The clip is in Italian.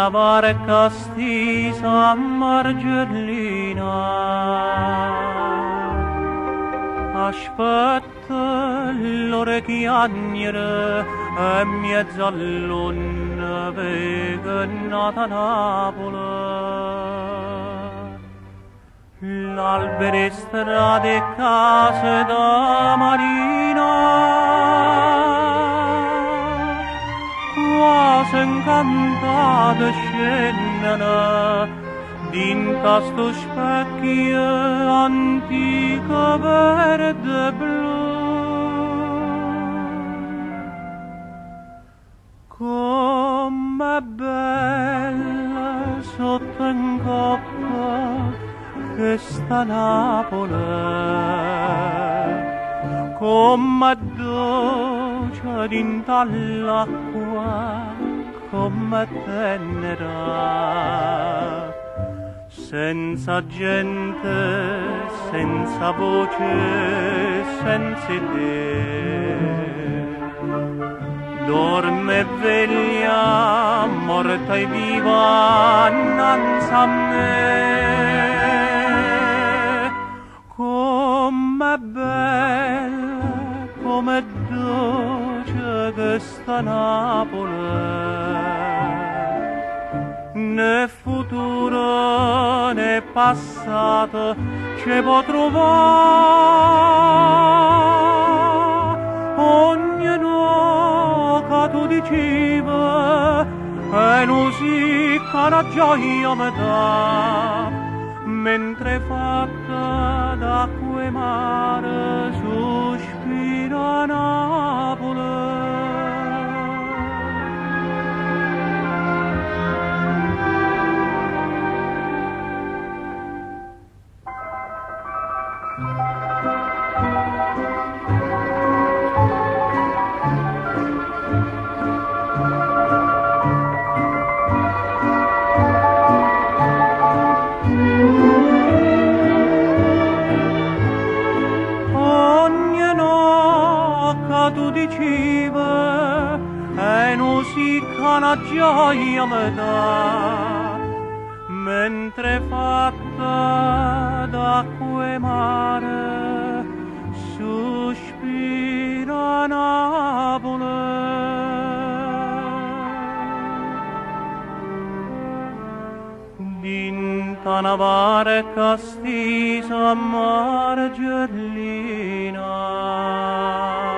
una barca stesa a Margellina. Aspetta l'ore chiagnere e mezzo all'una vega nata Napoli. L'alberi, strade e case da marina quasi incantate scendono dinta sto specchio antico verde blu. Com'è bella sotto in coppa questa Napoli, com'è dolce dinta all'acqua, com'è tenera, senza gente, senza voce, senza te. Dorme e veglia, morta e viva, innanzi a me. Com'è bella, com'è dolce questa Napoli, né futuro né passato ci può trovare. Ognuno che tu dicevi è musica una gioia mi dà, mentre fatta d'acqua e mare sospira Napoli. Tu dicevi e musica una gioia mi dà, mentre fatta d'acqua e mare sospira Napoli. Dinta una barca stesa a Margellina.